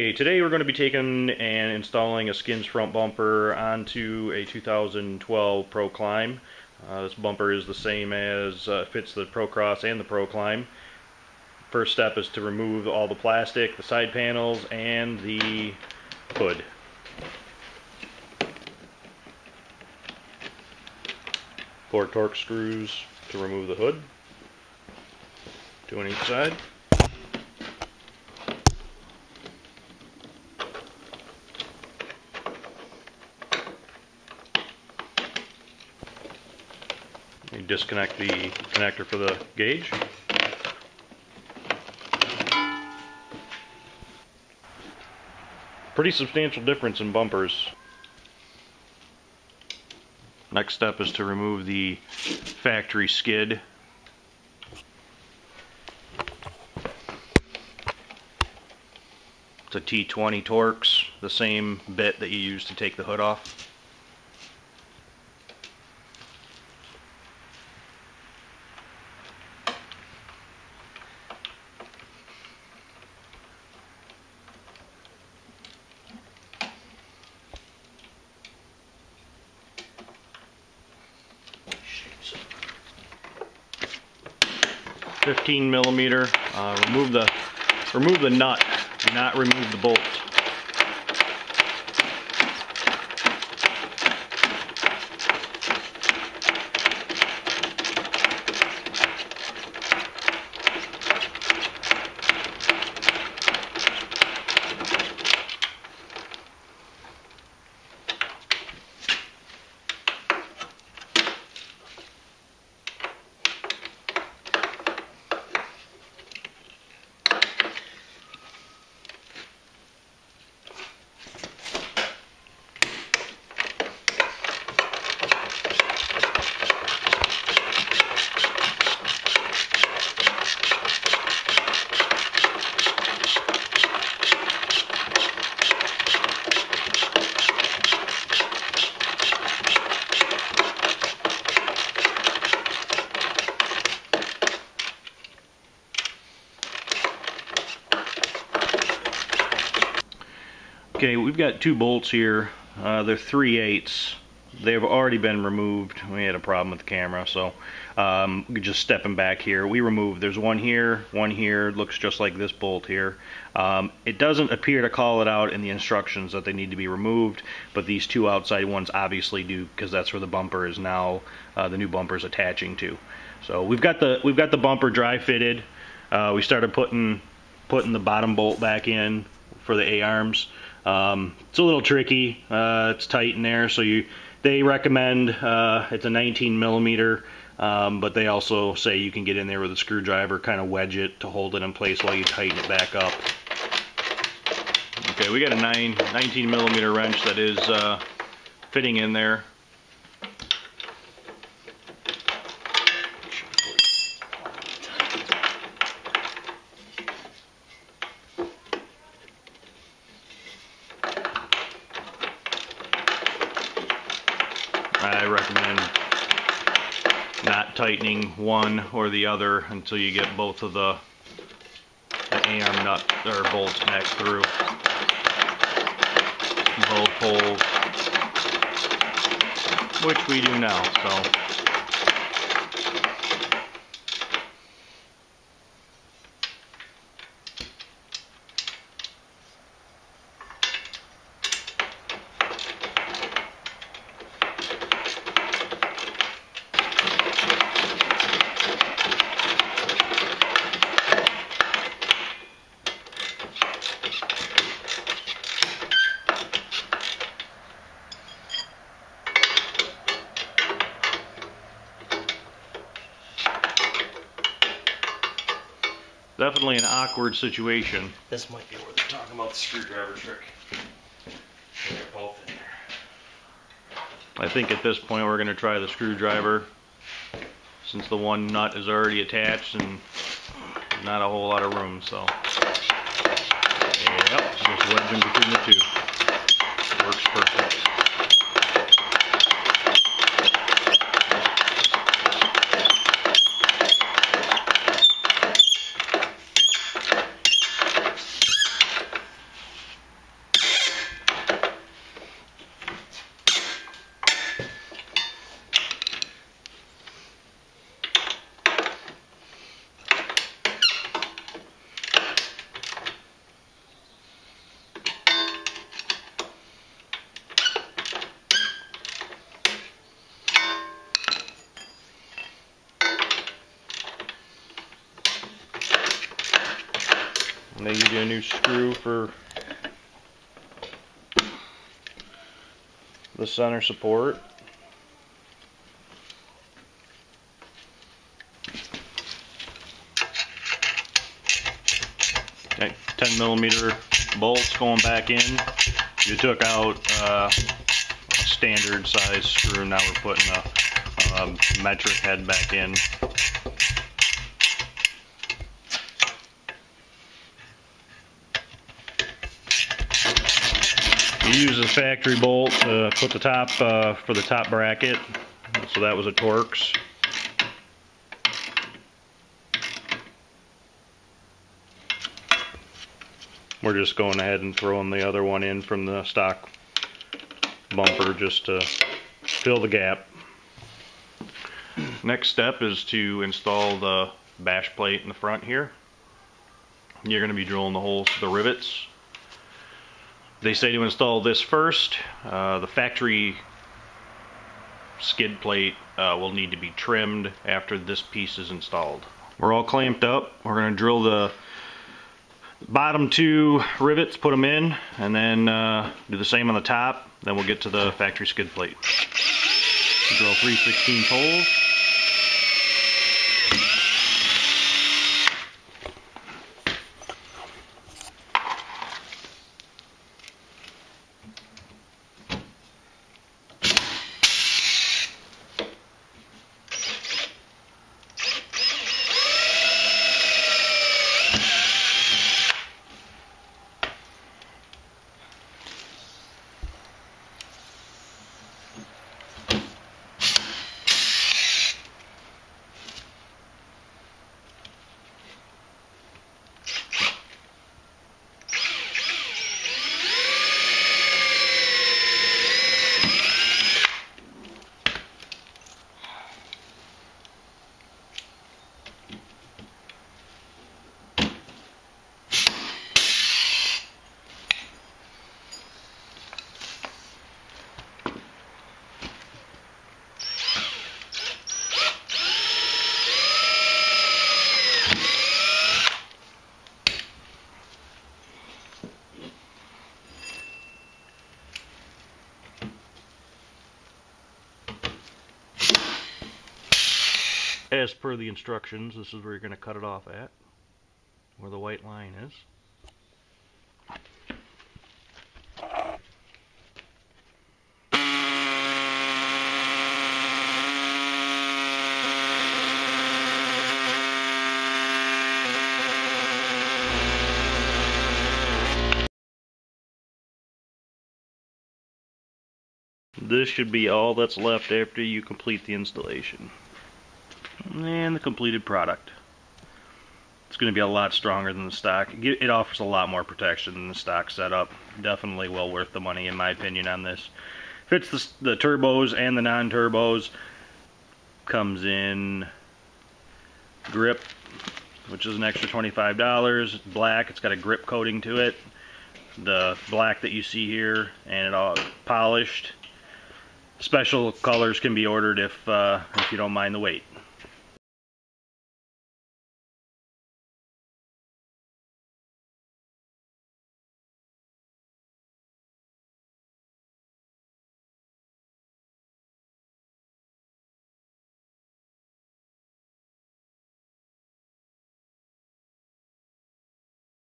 Okay, today we're going to be taking and installing a Skinz front bumper onto a 2012 ProClimb. This bumper is the same as fits the ProCross and the ProClimb. First step is to remove all the plastic, the side panels, and the hood. Four torque screws to remove the hood, two on each side. You disconnect the connector for the gauge. Pretty substantial difference in bumpers. Next step is to remove the factory skid. It's a T20 Torx, the same bit that you use to take the hood off. $15mm. Remove the nut. Do not remove the bolt. Okay, we've got two bolts here. They're 3/8. They've already been removed. We had a problem with the camera, so just stepping back here. We removed, there's one here, looks just like this bolt here. It doesn't appear to call it out in the instructions that they need to be removed, but these two outside ones obviously do, because that's where the bumper is now, the new bumper is attaching to. So we've got the bumper dry fitted. We started putting the bottom bolt back in for the A-arms. It's a little tricky. It's tight in there, so they recommend it's a 19mm, but they also say you can get in there with a screwdriver, kind of wedge it to hold it in place while you tighten it back up. Okay, we got a 19mm wrench that is fitting in there. I recommend not tightening one or the other until you get both of the A-arm nut or bolts back through both holes, which we do now. So. Definitely an awkward situation. This might be worth talking about the screwdriver trick. They're both in there. I think at this point we're going to try the screwdriver, since the one nut is already attached and not a whole lot of room. So, yep, just wedge in between the two. Works perfect. And they give you a new screw for the center support. Okay, 10mm bolts going back in. You took out a standard size screw, now we're putting a metric head back in. You use a factory bolt to put the top for the top bracket, so that was a Torx. We're just going ahead and throwing the other one in from the stock bumper just to fill the gap. Next step is to install the bash plate in the front here. You're going to be drilling the holes for the rivets. They say to install this first. The factory skid plate will need to be trimmed after this piece is installed. We're all clamped up. We're going to drill the bottom 2 rivets, put them in, and then do the same on the top. Then we'll get to the factory skid plate. Drill 3/16 holes. As per the instructions, this is where you're going to cut it off at, where the white line is. This should be all that's left after you complete the installation. And the completed product. It's going to be a lot stronger than the stock. It offers a lot more protection than the stock setup. Definitely well worth the money in my opinion on this. Fits the turbos and the non-turbos. Comes in grip, which is an extra $25. Black, it's got a grip coating to it. The black that you see here, and it all polished. Special colors can be ordered if you don't mind the weight.